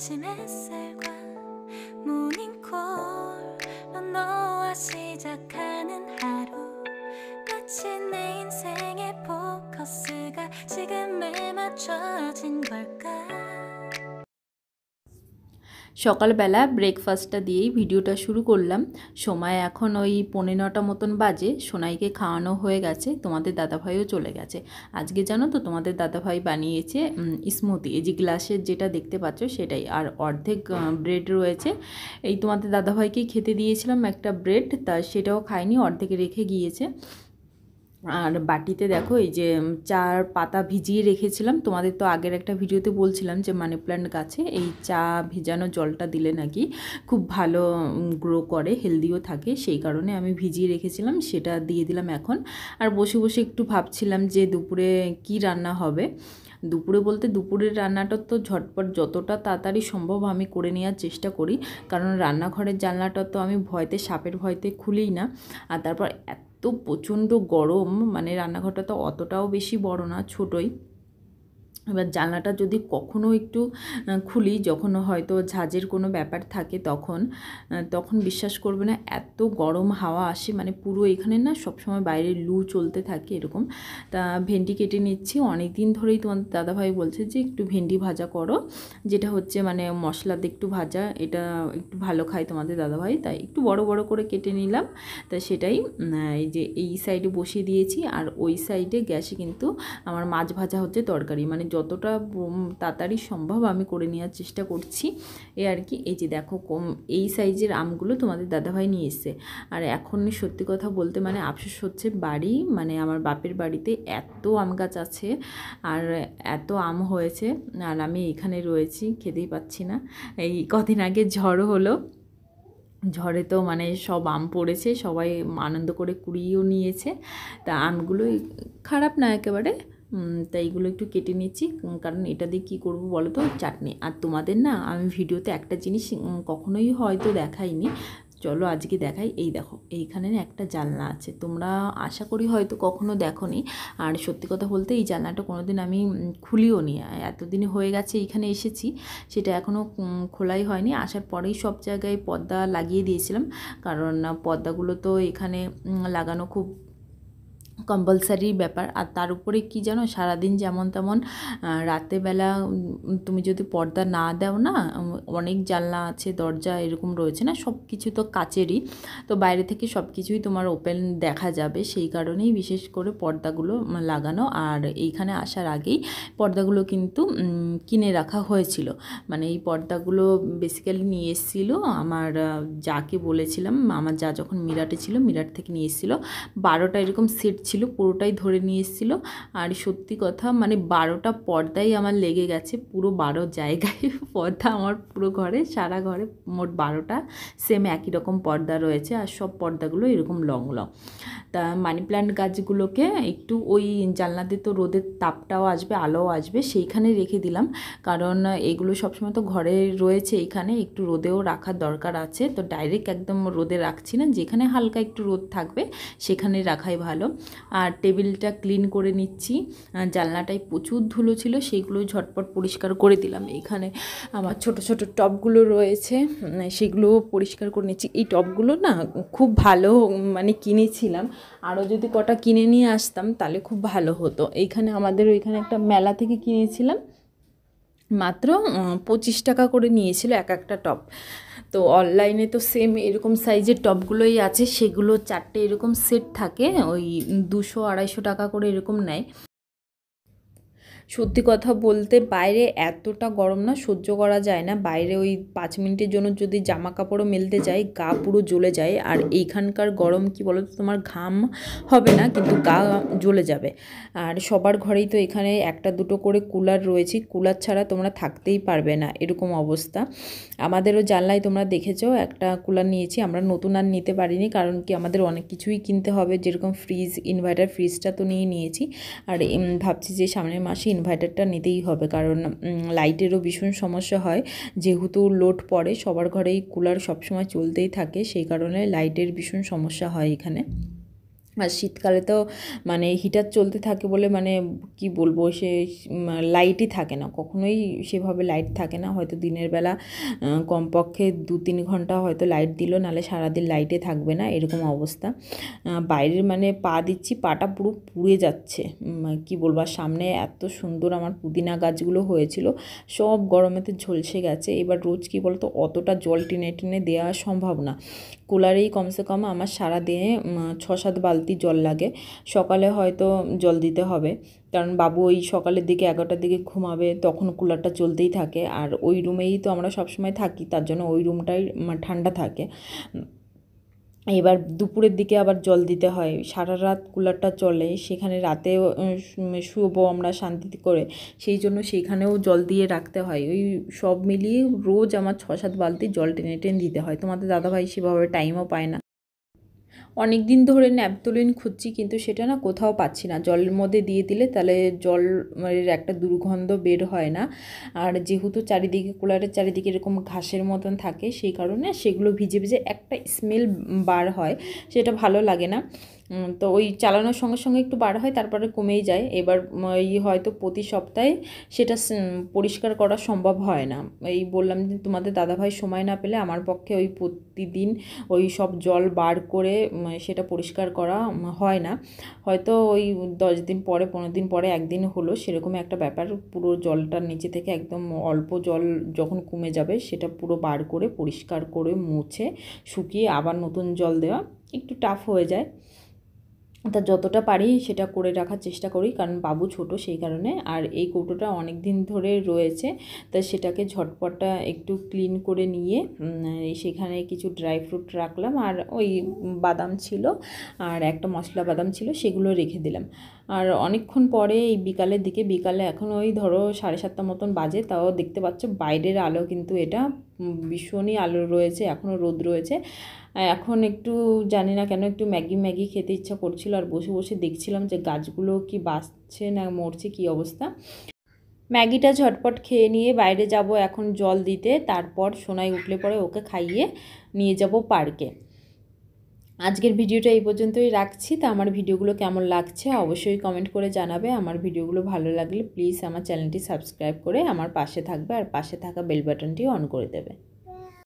아침 햇살과 모닝콜로 너와 시작하는 하루 마치 내 인생의 포커스가 지금에 맞춰진 걸까 সকালবেলা ব্রেকফাস্টটা দিয়েই ভিডিওটা শুরু করলাম। সময় এখন ওই 9:45 মতন বাজে। সোনাইকে খাওয়ানো হয়ে গেছে, তোমাদের দাদাভাইও চলে গেছে। আজকে জানো তো তোমাদের দাদাভাই বানিয়েছে স্মুদি, এই যে গ্লাসের যেটা দেখতে পাচ্ছ সেটাই, আর অর্ধেক ব্রেড রয়েছে। এই তোমাদের দাদাভাইকেই খেতে দিয়েছিলাম একটা ব্রেড, তা সেটাও খায়নি, অর্ধেক রেখে গিয়েছে। আর বাটিতে দেখো এই যে চার পাতা ভিজিয়ে রেখেছিলাম। তোমাদের তো আগের একটা ভিডিওতে বলছিলাম যে মানি প্ল্যান্ট গাছে এই চা ভিজানো জলটা দিলে নাকি খুব ভালো গ্রো করে, হেলদিও থাকে, সেই কারণে আমি ভিজিয়ে রেখেছিলাম, সেটা দিয়ে দিলাম এখন। আর বসে বসে একটু ভাবছিলাম যে দুপুরে কি রান্না হবে। দুপুরে বলতে দুপুরের রান্নাটা তো ঝটপট যতটা তাড়াতাড়ি সম্ভব আমি করে নেওয়ার চেষ্টা করি, কারণ রান্নাঘরের জানলাটা তো আমি ভয়তে, সাপের ভয়তে খুলিই না। আর তারপর এত প্রচণ্ড গরম, মানে রান্নাঘরটা তো অতটাও বেশি বড় না, ছোটোই। এবার জানলাটা যদি কখনও একটু খুলি, যখন হয়তো ঝাঁজের কোনো ব্যাপার থাকে, তখন বিশ্বাস করবে না এত গরম হাওয়া আসে, মানে পুরো এখানে না সবসময় বাইরে লু চলতে থাকে এরকম। তা ভেন্ডি কেটে নিচ্ছি, অনেক দিন ধরেই তোমাদের দাদাভাই বলছে যে একটু ভেন্ডি ভাজা করো, যেটা হচ্ছে মানে মশলা দিয়ে একটু ভাজা, এটা একটু ভালো খায় তোমাদের দাদাভাই, তাই একটু বড় বড় করে কেটে নিলাম। তা সেটাই এই যে এই সাইডে বসিয়ে দিয়েছি, আর ওই সাইডে গ্যাসে কিন্তু আমার মাছ ভাজা হচ্ছে তরকারি, মানে যতটা তাড়াতাড়ি সম্ভব আমি করে নেওয়ার চেষ্টা করছি এ আর কি। এই যে দেখো এই সাইজের আমগুলো তোমাদের দাদাভাই নিয়ে এসছে। আর এখন সত্যি কথা বলতে মানে আফসোস হচ্ছে, মানে আমার বাপের বাড়িতে এত আম গাছ আছে আর এত আম হয়েছে, আর আমি এখানে রয়েছি, খেতেই পাচ্ছি না। এই কদিন আগে ঝড় হলো, ঝড়ে তো মানে সব আম পড়েছে, সবাই আনন্দ করে কুড়িয়েও নিয়েছে। তা আমগুলো খারাপ না একেবারে, তাই এইগুলো একটু কেটে নিচ্ছি, কারণ এটা দিয়ে কী করবো বলো তো, চাটনি। আর তোমাদের না আমি ভিডিওতে একটা জিনিস কখনোই হয়তো দেখাইনি, চলো আজকে দেখাই। এই দেখো এইখানে একটা জানলা আছে, তোমরা আশা করি হয়তো কখনো দেখোনি। আর সত্যি কথা বলতে এই জানলাটা কোনোদিন আমি খুলিও নি, এতদিন হয়ে গেছে এইখানে এসেছি, সেটা এখনও খোলাই হয়নি। আসার পরেই সব জায়গায় পর্দা লাগিয়ে দিয়েছিলাম, কারণ পর্দাগুলো তো এখানে লাগানো খুব কম্পালসারি ব্যাপার। আর তার উপরে কি জানো, সারাদিন যেমন তেমন রাতেরবেলা তুমি যদি পর্দা না দাও না, অনেক জানলা আছে, দরজা এরকম রয়েছে না, সব কিছু তো কাচেরই, তো বাইরে থেকে সব কিছুই তোমার ওপেন দেখা যাবে, সেই কারণেই বিশেষ করে পর্দাগুলো লাগানো। আর এইখানে আসার আগেই পর্দাগুলো কিন্তু কিনে রাখা হয়েছিল, মানে এই পর্দাগুলো বেসিক্যালি নিয়ে এসেছিলো আমার যাকে বলেছিলাম, আমার যা যখন মিরাটে ছিল, মিরাট থেকে নিয়ে এসেছিলো 12টা এরকম সেট ছিল, পুরোটাই ধরে নিয়ে এসেছিল। আর সত্যি কথা মানে 12টা পর্দাই আমার লেগে গেছে, পুরো 12 জায়গায় পর্দা, আমার পুরো ঘরে, সারা ঘরে মোট 12টা সেম একই রকম পর্দা রয়েছে, আর সব পর্দাগুলো এরকম লং লং। তা মানি প্ল্যান্ট গাছগুলোকে একটু ওই জানলাতে তো রোদের তাপটাও আসবে, আলোও আসবে, সেইখানে রেখে দিলাম, কারণ এগুলো সবসময় তো ঘরে রয়েছে, এইখানে একটু রোদেও রাখার দরকার আছে, তো ডাইরেক্ট একদম রোদে রাখছি না, যেখানে হালকা একটু রোদ থাকবে সেখানে রাখাই ভালো। আর টেবিলটা ক্লিন করে নিচ্ছি, জানলাটায় প্রচুর ধুলো ছিল, সেইগুলো ঝটপট পরিষ্কার করে দিলাম। এখানে আমার ছোট ছোট টবগুলো রয়েছে, সেগুলো পরিষ্কার করে নিচ্ছি। এই টবগুলো না খুব ভালো, মানে কিনেছিলাম, আরও যদি কটা কিনে নিয়ে আসতাম তাহলে খুব ভালো হতো। এইখানে আমাদের ওইখানে একটা মেলা থেকে কিনেছিলাম, মাত্র 25 টাকা করে নিয়েছিল এক একটা টব। তো অনলাইনে তো সেম এরকম সাইজের টবগুলোই আছে, সেগুলো 4টে এরকম সেট থাকে, ওই 200-250 টাকা করে এরকম নেয়। সত্যি কথা বলতে বাইরে এতটা গরম না, সহ্য করা যায় না, বাইরে ওই 5 মিনিটের জন্য যদি জামা কাপড়ও মেলতে যাই গা পুরো জ্বলে যায়। আর এইখানকার গরম কি বলো তো, তোমার ঘাম হবে না কিন্তু গা জ্বলে যাবে। আর সবার ঘরেই তো এখানে একটা দুটো করে কুলার রয়েছে, কুলার ছাড়া তোমরা থাকতেই পারবে না, এরকম অবস্থা। আমাদেরও জানলায় তোমরা দেখেছো একটা কুলার নিয়েছি, আমরা নতুন আর নিতে পারিনি, কারণ কি আমাদের অনেক কিছুই কিনতে হবে, যেরকম ফ্রিজ, ইনভার্টার, ফ্রিজটা তো নিয়েছি। আর ভাবছি যে সামনের মাসে ইনভার্টারটা নিতেই হবে, কারণ লাইটেরও ভীষণ সমস্যা হয়, যেহেতু লোড পড়ে, সবার ঘরেই কুলার সবসময় চলতেই থাকে, সেই কারণে লাইটের ভীষণ সমস্যা হয় এখানে। আর শীতকালে তো মানে হিটার চলতে থাকে বলে মানে কি বলবো, সে লাইটই থাকে না, কখনোই সেভাবে লাইট থাকে না। হয়তো দিনের বেলা কমপক্ষে 2-3 ঘন্টা হয়তো লাইট দিল, নাহলে সারাদিন লাইটে থাকবে না, এরকম অবস্থা। বাইরের মানে পা দিচ্ছি, পাটা পুরো পুড়ে যাচ্ছে, কি বলবো। আর সামনে এত সুন্দর আমার পুদিনা গাছগুলো হয়েছিল, সব গরমেতে ঝলসে গেছে। এবার রোজ কি বলতো, অতটা জল টেনে টেনে দেওয়া সম্ভব না। কুলারেই কমসে কম আমার সারাদিনে 6-7 বালতি জল লাগে। সকালে হয়তো জল দিতে হবে, কারণ বাবু ওই সকালের দিকে 11টার দিকে ঘুমাবে, তখন কুলারটা চলতেই থাকে। আর ওই রুমেই তো আমরা সবসময় থাকি, তার জন্য ওই রুমটাই ঠান্ডা থাকে। এবার দুপুরের দিকে আবার জল দিতে হয়, সারা রাত কুলারটা চলে, সেখানে রাতেও শুবো আমরা শান্তি করে, সেই জন্য সেইখানেও জল দিয়ে রাখতে হয়। ওই সব মিলিয়ে রোজ আমার 6-7 বালতি জল টেনে টেনে দিতে হয়। তোমাদের দাদাভাই সেভাবে টাইমও পায় না। অনেক দিন ধরে ন্যাপথলিন খুঁজছি, কিন্তু সেটা না কোথাও পাচ্ছি না। জলের মধ্যে দিয়ে দিলে তাহলে জলের একটা দুর্গন্ধ বের হয় না। আর যেহেতু চারিদিকে কুলারের চারিদিকে এরকম ঘাসের মতন থাকে, সেই কারণে সেগুলো ভিজে ভিজে একটা স্মেল বার হয়, সেটা ভালো লাগে না। তো ওই চালানোর সঙ্গে সঙ্গে একটু বার হয়, তারপরে কমেই যায়। এবার এই হয়তো প্রতি সপ্তাহে সেটা পরিষ্কার করা সম্ভব হয় না। এই বললাম যে তোমাদের দাদাভাই সময় না পেলে আমার পক্ষে ওই প্রতিদিন ওই সব জল বার করে সেটা পরিষ্কার করা হয় না। হয়তো ওই 10 দিন পরে 15 দিন পরে একদিন হলো, সেরকম একটা ব্যাপার। পুরো জলটার নিচে থেকে একদম অল্প জল যখন কমে যাবে, সেটা পুরো বার করে পরিষ্কার করে মুছে শুকিয়ে আবার নতুন জল দেওয়া একটু টাফ হয়ে যায়। তা যতটা পারি সেটা করে রাখার চেষ্টা করি, কারণ বাবু ছোট সেই কারণে। আর এই কৌটোটা অনেক দিন ধরে রয়েছে, তা সেটাকে ঝটপটটা একটু ক্লিন করে নিয়ে সেখানে কিছু ড্রাই ফ্রুট রাখলাম, আর ওই বাদাম ছিল আর একটা মশলা বাদাম ছিল, সেগুলো রেখে দিলাম। আর অনেকক্ষণ পরে এই বিকালে এখন ওই ধরো 7:30 মতন বাজে, তাও দেখতে পাচ্ছ বাইরের আলো কিন্তু এটা ভীষণই আলো রয়েছে, এখনও রোদ রয়েছে। এখন একটু জানি না কেন একটু ম্যাগি খেতে ইচ্ছা করছিল, আর বসে বসে দেখছিলাম যে গাছগুলো কি বাঁচছে না মরছে, কি অবস্থা। ম্যাগিটা ঝটপট খেয়ে নিয়ে বাইরে যাব এখন জল দিতে, তারপর সোনাই উঠলে পরে ওকে খাইয়ে নিয়ে যাব পার্কে। আজকের ভিডিওটা এই পর্যন্তই রাখছি। তা আমার ভিডিওগুলো কেমন লাগছে অবশ্যই কমেন্ট করে জানাবে। আমার ভিডিওগুলো ভালো লাগলে প্লিজ আমার চ্যানেলটি সাবস্ক্রাইব করে আমার পাশে থাকবে, আর পাশে থাকা বেল বাটনটিও অন করে দেবে।